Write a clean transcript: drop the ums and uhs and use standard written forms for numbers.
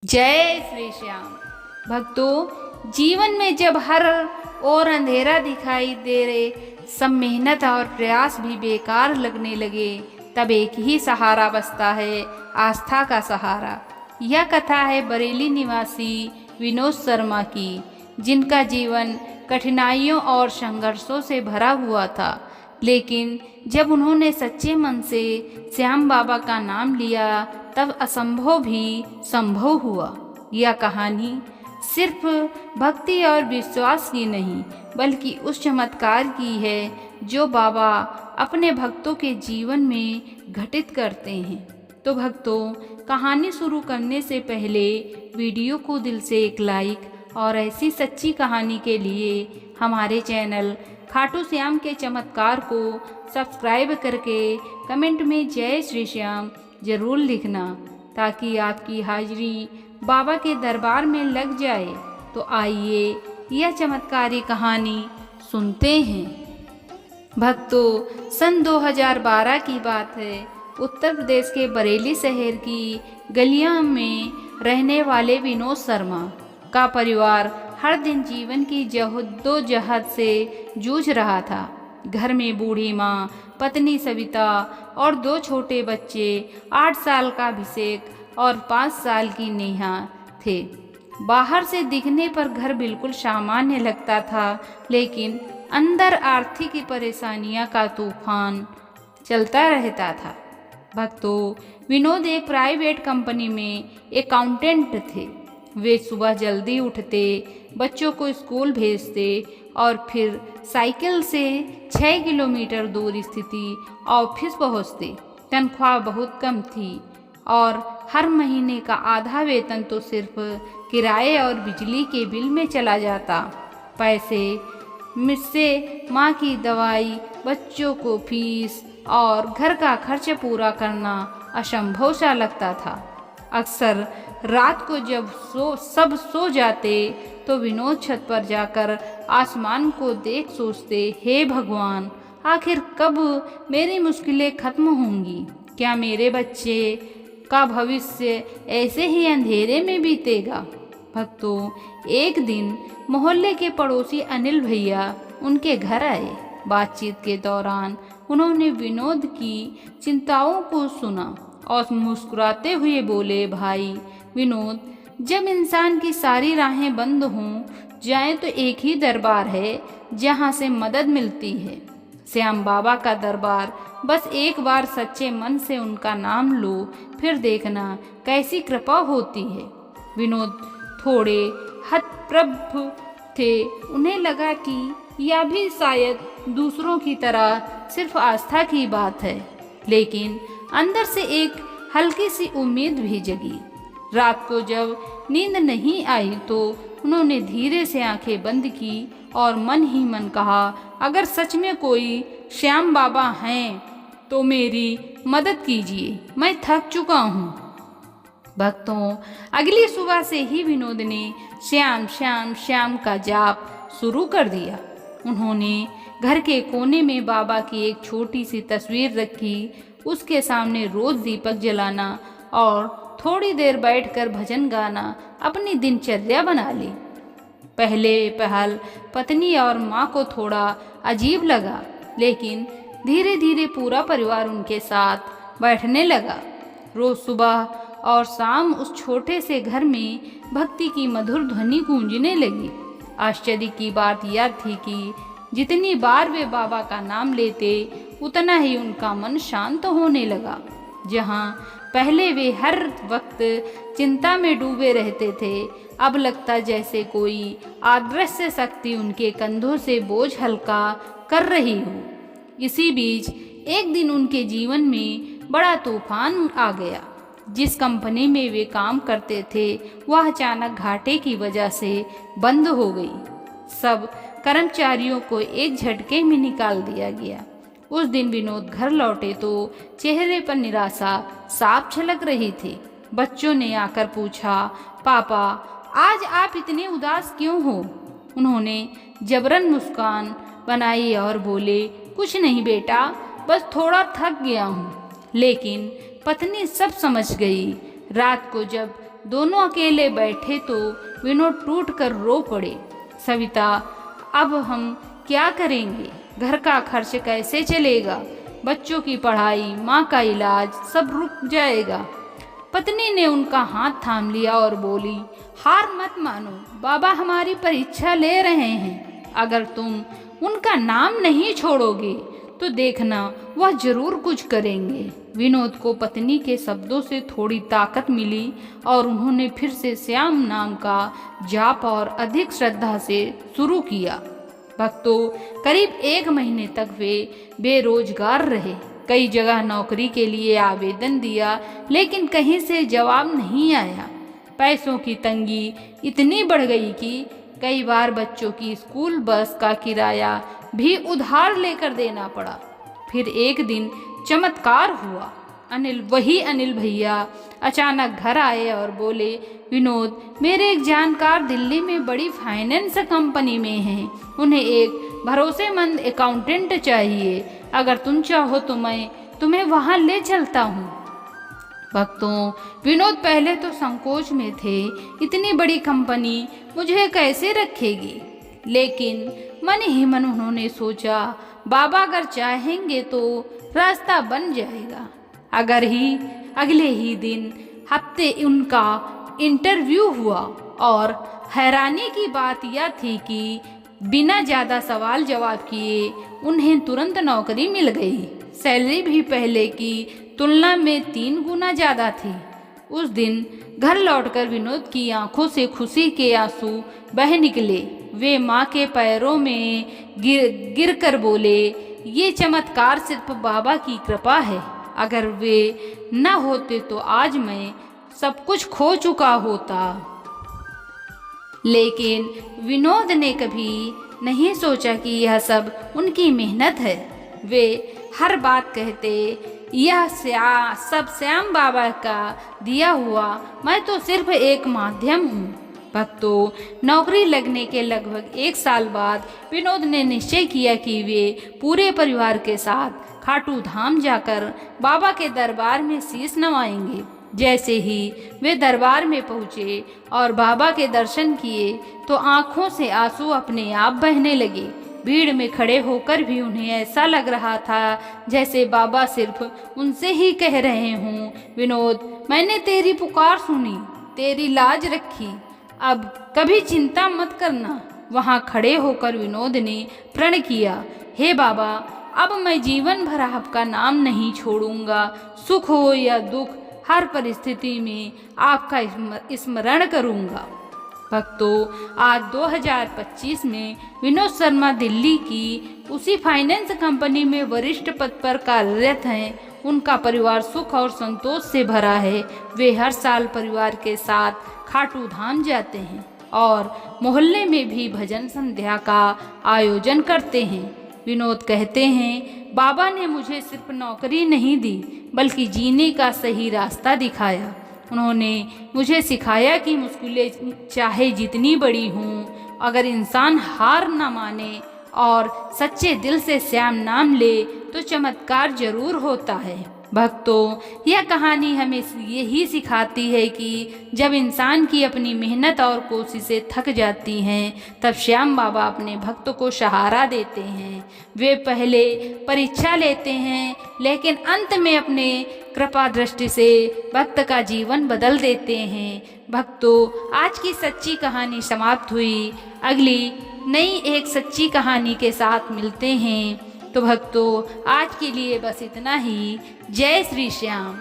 जय श्री श्याम। भक्तों, जीवन में जब हर ओर अंधेरा दिखाई दे रहे, सब मेहनत और प्रयास भी बेकार लगने लगे, तब एक ही सहारा बचता है, आस्था का सहारा। यह कथा है बरेली निवासी विनोद शर्मा की, जिनका जीवन कठिनाइयों और संघर्षों से भरा हुआ था। लेकिन जब उन्होंने सच्चे मन से श्याम बाबा का नाम लिया, तब असंभव भी संभव हुआ। यह कहानी सिर्फ भक्ति और विश्वास की नहीं, बल्कि उस चमत्कार की है जो बाबा अपने भक्तों के जीवन में घटित करते हैं। तो भक्तों, कहानी शुरू करने से पहले वीडियो को दिल से एक लाइक और ऐसी सच्ची कहानी के लिए हमारे चैनल खाटू श्याम के चमत्कार को सब्सक्राइब करके कमेंट में जय श्री श्याम जरूर लिखना, ताकि आपकी हाजिरी बाबा के दरबार में लग जाए। तो आइए यह चमत्कारी कहानी सुनते हैं। भक्तों, सन 2012 की बात है। उत्तर प्रदेश के बरेली शहर की गलियां में रहने वाले विनोद शर्मा का परिवार हर दिन जीवन की जद्दोजहद से जूझ रहा था। घर में बूढ़ी माँ, पत्नी सविता और 2 छोटे बच्चे, 8 साल का अभिषेक और 5 साल की नेहा थे। बाहर से दिखने पर घर बिल्कुल सामान्य लगता था, लेकिन अंदर आर्थिक परेशानियां का तूफान चलता रहता था। भक्तों, विनोद एक प्राइवेट कंपनी में अकाउंटेंट थे। वे सुबह जल्दी उठते, बच्चों को स्कूल भेजते और फिर साइकिल से 6 किलोमीटर दूर स्थित ऑफिस पहुंचते। तनख्वाह बहुत कम थी और हर महीने का आधा वेतन तो सिर्फ किराए और बिजली के बिल में चला जाता। पैसे मुझसे माँ की दवाई, बच्चों को फीस और घर का खर्च पूरा करना असंभव सा लगता था। अक्सर रात को जब सब सो जाते, तो विनोद छत पर जाकर आसमान को देख सोचते, हे भगवान, आखिर कब मेरी मुश्किलें खत्म होंगी? क्या मेरे बच्चे का भविष्य ऐसे ही अंधेरे में बीतेगा? भक्तों, एक दिन मोहल्ले के पड़ोसी अनिल भैया उनके घर आए। बातचीत के दौरान उन्होंने विनोद की चिंताओं को सुना और मुस्कुराते हुए बोले, भाई विनोद, जब इंसान की सारी राहें बंद हों जाएं तो एक ही दरबार है जहां से मदद मिलती है, श्याम बाबा का दरबार। बस एक बार सच्चे मन से उनका नाम लो, फिर देखना कैसी कृपा होती है। विनोद थोड़े हतप्रभ थे। उन्हें लगा कि यह भी शायद दूसरों की तरह सिर्फ आस्था की बात है, लेकिन अंदर से एक हल्की सी उम्मीद भी जगी। रात को जब नींद नहीं आई, तो उन्होंने धीरे से आंखें बंद की और मन ही मन कहा, अगर सच में कोई श्याम बाबा हैं तो मेरी मदद कीजिए, मैं थक चुका हूँ। भक्तों, अगली सुबह से ही विनोद ने श्याम श्याम श्याम का जाप शुरू कर दिया। उन्होंने घर के कोने में बाबा की एक छोटी सी तस्वीर रखी, उसके सामने रोज दीपक जलाना और थोड़ी देर बैठकर भजन गाना अपनी दिनचर्या बना ली। पहले पहल पत्नी और माँ को थोड़ा अजीब लगा, लेकिन धीरे धीरे पूरा परिवार उनके साथ बैठने लगा। रोज सुबह और शाम उस छोटे से घर में भक्ति की मधुर ध्वनि गूंजने लगी। आश्चर्य की बात यह थी कि जितनी बार वे बाबा का नाम लेते, उतना ही उनका मन शांत होने लगा। जहाँ पहले वे हर वक्त चिंता में डूबे रहते थे, अब लगता जैसे कोई अदृश्य शक्ति उनके कंधों से बोझ हल्का कर रही हो। इसी बीच एक दिन उनके जीवन में बड़ा तूफान आ गया। जिस कंपनी में वे काम करते थे, वह अचानक घाटे की वजह से बंद हो गई। सब कर्मचारियों को एक झटके में निकाल दिया गया। उस दिन विनोद घर लौटे तो चेहरे पर निराशा साफ झलक रही थी। बच्चों ने आकर पूछा, पापा, आज आप इतने उदास क्यों हो? उन्होंने जबरन मुस्कान बनाई और बोले, कुछ नहीं बेटा, बस थोड़ा थक गया हूँ। लेकिन पत्नी सब समझ गई। रात को जब दोनों अकेले बैठे तो विनोद टूट कर रो पड़े। सविता, अब हम क्या करेंगे? घर का खर्च कैसे चलेगा? बच्चों की पढ़ाई, माँ का इलाज, सब रुक जाएगा। पत्नी ने उनका हाथ थाम लिया और बोली, हार मत मानो, बाबा हमारी परीक्षा ले रहे हैं। अगर तुम उनका नाम नहीं छोड़ोगे तो देखना वह जरूर कुछ करेंगे। विनोद को पत्नी के शब्दों से थोड़ी ताकत मिली और उन्होंने फिर से श्याम नाम का जाप और अधिक श्रद्धा से शुरू किया। भक्तों, करीब 1 महीने तक वे बेरोजगार रहे। कई जगह नौकरी के लिए आवेदन दिया, लेकिन कहीं से जवाब नहीं आया। पैसों की तंगी इतनी बढ़ गई कि कई बार बच्चों की स्कूल बस का किराया भी उधार लेकर देना पड़ा। फिर एक दिन चमत्कार हुआ। वही अनिल भैया अचानक घर आए और बोले, विनोद, मेरे एक जानकार दिल्ली में बड़ी फाइनेंस कंपनी में हैं। उन्हें एक भरोसेमंद अकाउंटेंट चाहिए। अगर तुम चाहो तो मैं तुम्हें वहां ले चलता हूँ। भक्तों, विनोद पहले तो संकोच में थे, इतनी बड़ी कंपनी मुझे कैसे रखेगी। लेकिन मन ही मन उन्होंने सोचा, बाबा अगर चाहेंगे तो रास्ता बन जाएगा। अगले ही दिन हफ्ते उनका इंटरव्यू हुआ और हैरानी की बात यह थी कि बिना ज़्यादा सवाल जवाब किए उन्हें तुरंत नौकरी मिल गई। सैलरी भी पहले की तुलना में 3 गुना ज़्यादा थी। उस दिन घर लौटकर विनोद की आंखों से खुशी के आंसू बह निकले। वे माँ के पैरों में गिर कर बोले, ये चमत्कार सिर्फ बाबा की कृपा है। अगर वे न होते तो आज मैं सब कुछ खो चुका होता। लेकिन विनोद ने कभी नहीं सोचा कि यह सब उनकी मेहनत है। वे हर बात कहते, यह सब श्याम बाबा का दिया हुआ, मैं तो सिर्फ एक माध्यम हूँ। भक्तों, नौकरी लगने के लगभग 1 साल बाद विनोद ने निश्चय किया कि वे पूरे परिवार के साथ खाटू धाम जाकर बाबा के दरबार में शीश नवाएंगे। जैसे ही वे दरबार में पहुँचे और बाबा के दर्शन किए तो आंखों से आंसू अपने आप बहने लगे। भीड़ में खड़े होकर भी उन्हें ऐसा लग रहा था जैसे बाबा सिर्फ उनसे ही कह रहे हों, विनोद, मैंने तेरी पुकार सुनी, तेरी लाज रखी, अब कभी चिंता मत करना। वहाँ खड़े होकर विनोद ने प्रण किया, हे बाबा, अब मैं जीवन भर आपका नाम नहीं छोड़ूंगा। सुख हो या दुख, हर परिस्थिति में आपका स्मरण करूंगा। भक्तों, आज 2025 में विनोद शर्मा दिल्ली की उसी फाइनेंस कंपनी में वरिष्ठ पद पर कार्यरत हैं। उनका परिवार सुख और संतोष से भरा है। वे हर साल परिवार के साथ खाटू धाम जाते हैं और मोहल्ले में भी भजन संध्या का आयोजन करते हैं। विनोद कहते हैं, बाबा ने मुझे सिर्फ नौकरी नहीं दी बल्कि जीने का सही रास्ता दिखाया। उन्होंने मुझे सिखाया कि मुश्किलें चाहे जितनी बड़ी हों, अगर इंसान हार न माने और सच्चे दिल से श्याम नाम ले तो चमत्कार जरूर होता है। भक्तों, यह कहानी हमें यही सिखाती है कि जब इंसान की अपनी मेहनत और कोशिशें थक जाती हैं, तब श्याम बाबा अपने भक्त को सहारा देते हैं। वे पहले परीक्षा लेते हैं, लेकिन अंत में अपने कृपा दृष्टि से भक्त का जीवन बदल देते हैं। भक्तों, आज की सच्ची कहानी समाप्त हुई। अगली नई एक सच्ची कहानी के साथ मिलते हैं। तो भक्तों, आज के लिए बस इतना ही। जय श्री श्याम।